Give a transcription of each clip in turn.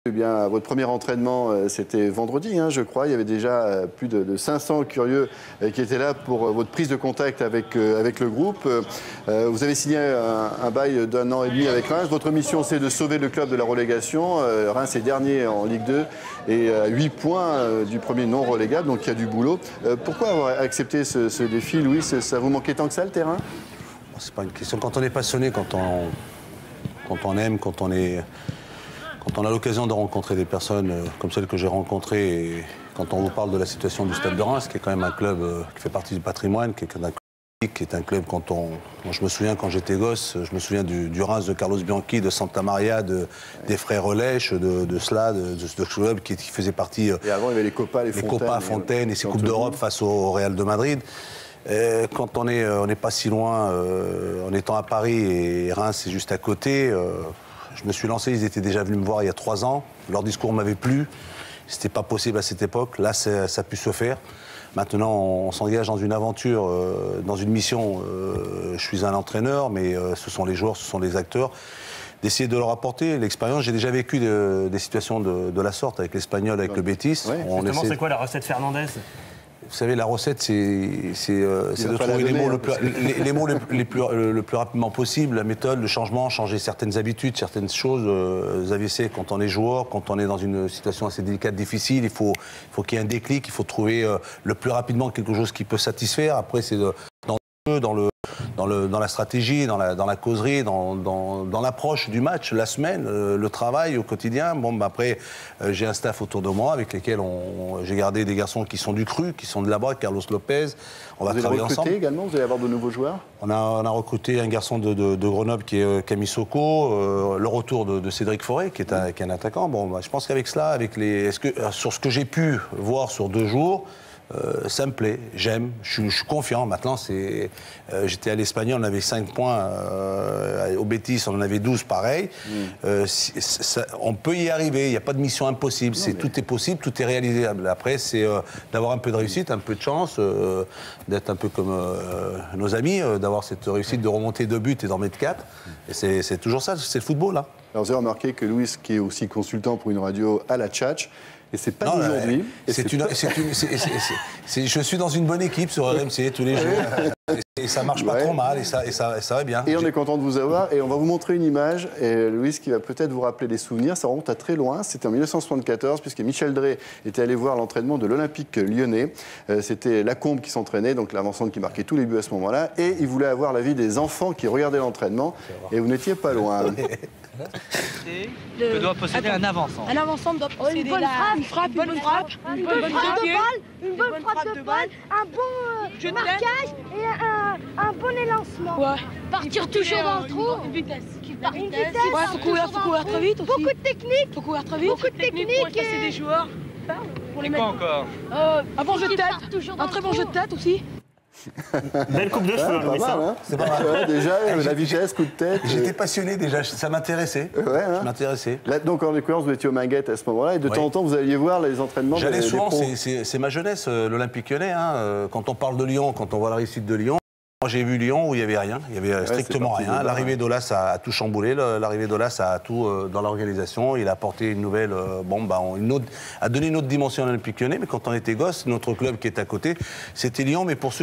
Eh bien, votre premier entraînement, c'était vendredi, hein, je crois. Il y avait déjà plus de 500 curieux qui étaient là pour votre prise de contact avec le groupe. Vous avez signé un bail d'1 an et demi avec Reims. Votre mission, c'est de sauver le club de la relégation. Reims est dernier en Ligue 2 et à 8 points du premier non relégable, donc il y a du boulot. Pourquoi avoir accepté ce défi, Louis? Ça vous manquait tant que ça, le terrain? C'est pas une question. Quand on est passionné, quand on aime, quand on a l'occasion de rencontrer des personnes comme celles que j'ai rencontrées, et quand on vous parle de la situation du Stade de Reims, qui est quand même un club qui fait partie du patrimoine, qui est un club, je me souviens quand j'étais gosse, je me souviens du Reims de Carlos Bianchi, de Santa Maria, des frères Relèche, de cela, de ce club qui faisait partie... Et avant, il y avait les Copas, les Fontaines et ces Coupes d'Europe face au Real de Madrid. Quand on n'est pas si loin, en étant à Paris et Reims c'est juste à côté, je me suis lancé, ils étaient déjà venus me voir il y a 3 ans, leur discours m'avait plu, c'était pas possible à cette époque, là ça a pu se faire. Maintenant on s'engage dans une aventure, dans une mission, je suis un entraîneur, mais ce sont les joueurs, ce sont les acteurs, d'essayer de leur apporter l'expérience. J'ai déjà vécu des situations de la sorte avec l'Espagnol, avec le Betis. Ouais. Justement, c'est quoi la recette Fernandez? Vous savez, la recette, c'est de trouver les mots le plus rapidement possible, la méthode, le changement, changer certaines habitudes, certaines choses. Vous avez essayé, quand on est joueur, quand on est dans une situation assez délicate, difficile, il faut qu'il y ait un déclic, il faut trouver le plus rapidement quelque chose qui peut satisfaire. Après, c'est dans la stratégie, dans la causerie, dans l'approche du match, la semaine, le travail au quotidien. Bon, après, j'ai un staff autour de moi avec lesquels j'ai gardé des garçons qui sont du cru, qui sont de là-bas, Carlos Lopez. On va travailler ensemble. Vous allez recruter également? Vous allez avoir de nouveaux joueurs? On a recruté un garçon de Grenoble qui est Camille Soko, le retour de Cédric Forêt qui est un attaquant. Bon, je pense qu'avec cela, sur ce que j'ai pu voir sur 2 jours, ça me plaît, j'aime, je suis confiant. Maintenant, j'étais à l'Espagnol, on avait 5 points, au Betis, on en avait 12, pareil. On peut y arriver, il n'y a pas de mission impossible. Tout est possible, tout est réalisable. Après, c'est d'avoir un peu de réussite, un peu de chance, d'être un peu comme nos amis, d'avoir cette réussite de remonter 2 buts et d'en mettre 4. Et c'est toujours ça, c'est le football, là. Alors, vous avez remarqué que Louis, qui est aussi consultant pour une radio à la Tchatch, et c'est pas d'aujourd'hui. Je suis dans une bonne équipe sur RMC tous les jours. Et ça marche pas trop mal, et ça va bien. Et on est content de vous avoir. Et on va vous montrer une image, et Louis, qui va peut-être vous rappeler des souvenirs. Ça remonte à très loin. C'était en 1974, puisque Michel Drey était allé voir l'entraînement de l'Olympique lyonnais. C'était Lacombe qui s'entraînait, donc l'avancante qui marquait tous les buts à ce moment-là. Et il voulait avoir l'avis des enfants qui regardaient l'entraînement. Et vous n'étiez pas loin. Que doit posséder un avant-centre. Un avant-centre doit posséder une bonne frappe, une bonne frappe de balle, un bon marquage et un bon élancement. Ouais. Partir toujours dans le trou. Une vitesse. Une vitesse. Ouais, faut courir très vite aussi. Beaucoup de technique. Faut courir très vite. Beaucoup de technique. Pour effacer des joueurs. Pour les mettre. Quoi encore? Un bon jeu de tête. Un très bon jeu de tête aussi. Belle coupe de cheveux, Louis. Hein. C'est pas mal. Ouais, déjà, la vitesse, coup de tête. J'étais passionné déjà, ça m'intéressait. Ouais, hein. Je m'intéressais. Donc en l'occurrence, vous étiez au Minguette à ce moment-là, et de temps en temps, vous alliez voir les entraînements. J'allais souvent, c'est ma jeunesse, l'Olympique lyonnais. Hein. Quand on parle de Lyon, quand on voit la réussite de Lyon, moi j'ai vu Lyon où il n'y avait rien, il n'y avait strictement rien. L'arrivée d'Aulas a tout chamboulé, l'arrivée d'Aulas a tout dans l'organisation. Il a apporté une nouvelle, a donné une autre dimension à l'Olympique lyonnais. Mais quand on était gosse, notre club qui est à côté, c'était Lyon. Mais pour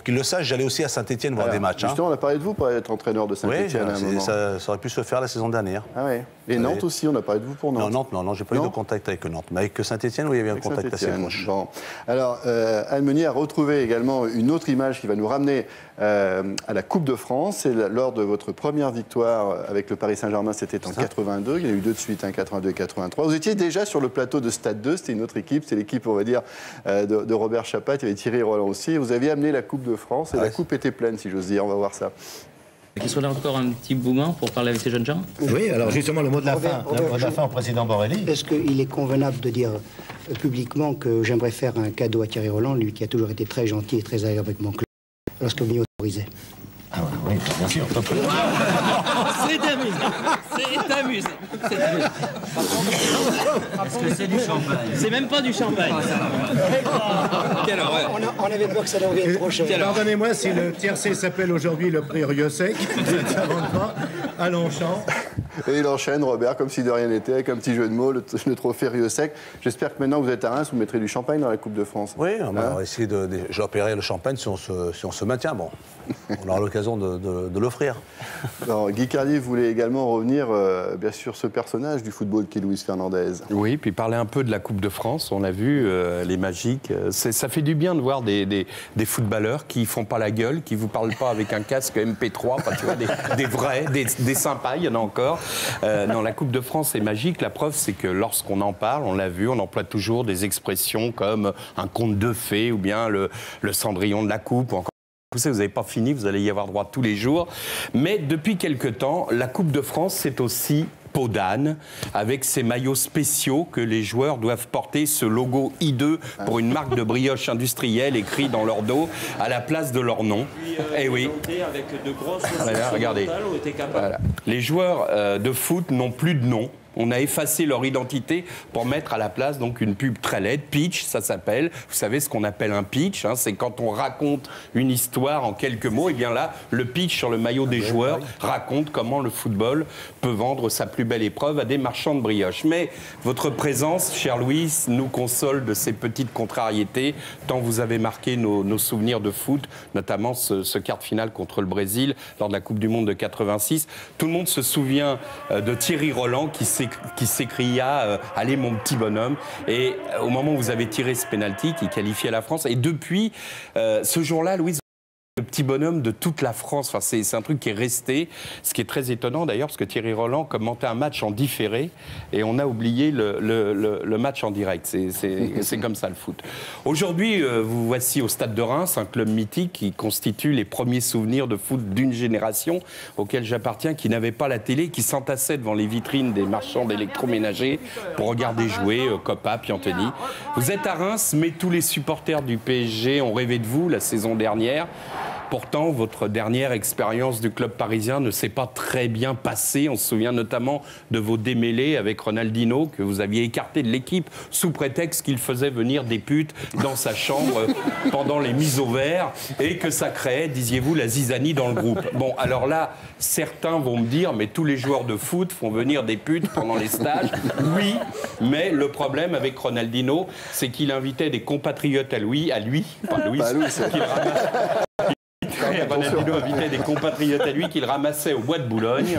qu'ils le sachent, j'allais aussi à Saint-Etienne voir des matchs. Justement, on a parlé de vous pour être entraîneur de Saint-Etienne à un moment. Ça aurait pu se faire la saison dernière. Ah ouais. Et Nantes aussi, on a parlé de vous pour Nantes. Non, j'ai pas eu de contact avec Nantes. Mais avec Saint-Etienne, oui, il y avait un contact assez proche. Bon. Alors, Anne Meunier a retrouvé également une autre image qui va nous ramener à la Coupe de France. C'est lors de votre première victoire avec le Paris Saint-Germain, c'était en 82. Il y en a eu 2 de suite, 82 et 83. Vous étiez déjà sur le plateau de Stade 2, c'était une autre équipe, c'est l'équipe, on va dire, de Robert Chapat. Il y avait Thierry Roland aussi. Vous aviez amené la Coupe de France et la coupe était pleine, si j'ose dire. On va voir ça. Qu'il soit là encore un petit moment pour parler avec ces jeunes gens. Oui, alors justement, le mot de la fin. Le mot de la fin au président Borrelli. Est-ce qu'il est convenable de dire publiquement que j'aimerais faire un cadeau à Thierry Roland, lui qui a toujours été très gentil et très agréable avec mon club, lorsque vous m'y autorisez? Ah oui, bien sûr. C'est amusant. C'est amusant. C'est amusant. Est-ce que c'est du champagne? C'est même pas du champagne. Quelle horreur. On avait peur que ça devienne trop cher. Pardonnez-moi, si le tiercé s'appelle aujourd'hui le prix Riosec, ça rentre pas à Longchamp. Et il enchaîne, Robert, comme si de rien n'était, avec un petit jeu de mots, le trophée Riosec. J'espère que maintenant que vous êtes à Reims, vous mettrez du champagne dans la Coupe de France. Oui, on va essayer j'opérerai le champagne si on se maintient. Bon, on aura l'occasion de l'offrir. Alors, Guy Carlier voulait également revenir, bien sûr, ce personnage du football qui est Luis Fernandez. Oui, puis parler un peu de la Coupe de France. On a vu les Magiques. Ça fait du bien de voir des footballeurs qui font pas la gueule, qui vous parlent pas avec un casque MP3. Enfin, tu vois, des vrais, des sympas, il y en a encore. Non, la Coupe de France est magique. La preuve, c'est que lorsqu'on en parle, on l'a vu, on emploie toujours des expressions comme un conte de fées ou bien le Cendrillon de la Coupe. Ou encore, vous n'avez pas fini, vous allez y avoir droit tous les jours. Mais depuis quelque temps, la Coupe de France, c'est aussi peau d'âne, avec ces maillots spéciaux que les joueurs doivent porter, ce logo hideux pour une marque de brioche industrielle écrit dans leur dos à la place de leur nom. Eh oui. Voilà, regardez. Voilà. Les joueurs de foot n'ont plus de nom. On a effacé leur identité pour mettre à la place donc une pub très laide. Pitch, ça s'appelle. Vous savez ce qu'on appelle un pitch, hein, c'est quand on raconte une histoire en quelques mots. Et bien là, le pitch sur le maillot des joueurs raconte comment le football peut vendre sa plus belle épreuve à des marchands de brioche. Mais votre présence, cher Louis, nous console de ces petites contrariétés, tant vous avez marqué nos souvenirs de foot, notamment ce quart de finale contre le Brésil lors de la Coupe du Monde de 86. Tout le monde se souvient de Thierry Roland qui s'écria « Allez mon petit bonhomme ». Et au moment où vous avez tiré ce penalty qui qualifiait la France, et depuis ce jour-là, Louise, le petit bonhomme de toute la France, enfin, c'est un truc qui est resté, ce qui est très étonnant d'ailleurs, parce que Thierry Roland commentait un match en différé et on a oublié le match en direct. C'est comme ça le foot. Aujourd'hui, vous voici au Stade de Reims, un club mythique qui constitue les premiers souvenirs de foot d'une génération auquel j'appartiens, qui n'avait pas la télé, qui s'entassait devant les vitrines des marchands d'électroménager pour regarder jouer Coppa, Piantoni. Vous êtes à Reims, mais tous les supporters du PSG ont rêvé de vous la saison dernière. Pourtant, votre dernière expérience du club parisien ne s'est pas très bien passée. On se souvient notamment de vos démêlés avec Ronaldinho, que vous aviez écarté de l'équipe sous prétexte qu'il faisait venir des putes dans sa chambre pendant les mises au vert et que ça créait, disiez-vous, la zizanie dans le groupe. Bon, alors là, certains vont me dire, mais tous les joueurs de foot font venir des putes pendant les stages. Oui, mais le problème avec Ronaldinho, c'est qu'il invitait des compatriotes à lui, pas Louis, qu'il ramassait. Ronaldinho invitait des compatriotes à lui qu'il ramassait au bois de Boulogne.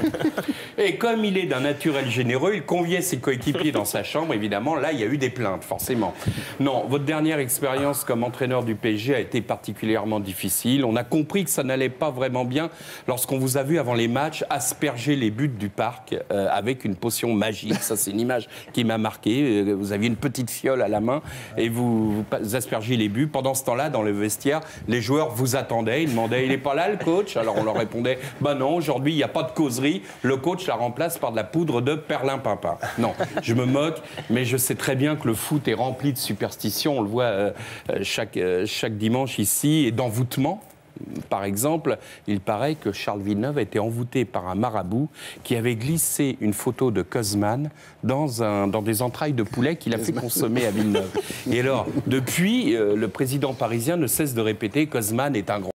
Et comme il est d'un naturel généreux, il conviait ses coéquipiers dans sa chambre. Évidemment, là, il y a eu des plaintes, forcément. Non, votre dernière expérience comme entraîneur du PSG a été particulièrement difficile. On a compris que ça n'allait pas vraiment bien lorsqu'on vous a vu avant les matchs asperger les buts du parc avec une potion magique. Ça, c'est une image qui m'a marqué. Vous aviez une petite fiole à la main et vous aspergiez les buts. Pendant ce temps-là, dans le vestiaire, les joueurs vous attendaient. Ils demandaient, il n'est pas là le coach? Alors on leur répondait, bah non, aujourd'hui il n'y a pas de causerie, le coach la remplace par de la poudre de perlimpinpin. Non, je me moque, mais je sais très bien que le foot est rempli de superstitions, on le voit chaque dimanche ici, et d'envoûtement. Par exemple, il paraît que Charles Villeneuve a été envoûté par un marabout qui avait glissé une photo de Kozman dans des entrailles de poulet qu'il a fait consommer à Villeneuve. Et alors, depuis, le président parisien ne cesse de répéter « Kozman est un grand ».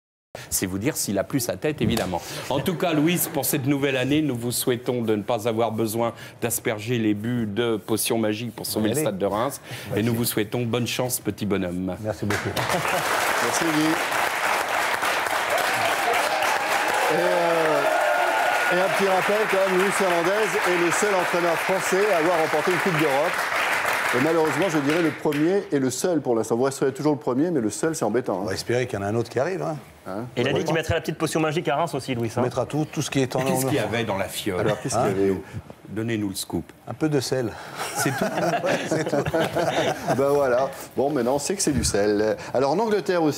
C'est vous dire s'il a plus sa tête, évidemment. En tout cas, Louise, pour cette nouvelle année, nous vous souhaitons de ne pas avoir besoin d'asperger les buts de potions magiques pour sauver le Stade de Reims. Et nous vous souhaitons bonne chance, petit bonhomme. Merci beaucoup. Merci, Guy. Et un petit rappel, quand même, Luis Fernandez est le seul entraîneur français à avoir remporté une Coupe d'Europe. Et malheureusement, je dirais le premier et le seul pour l'instant. Vous resterez toujours le premier, mais le seul, c'est embêtant. On va espérer qu'il y en a un autre qui arrive. Et il a dit qu'il mettrait la petite potion magique à Reims aussi, Louis. On mettra tout ce qui est en Qu'est-ce qu'il y avait dans la fiole? Alors, qu'est-ce qu'il y avait? Donnez-nous le scoop. Un peu de sel. C'est tout. C'est tout. Ben voilà. Bon, maintenant, on sait que c'est du sel. Alors, en Angleterre aussi.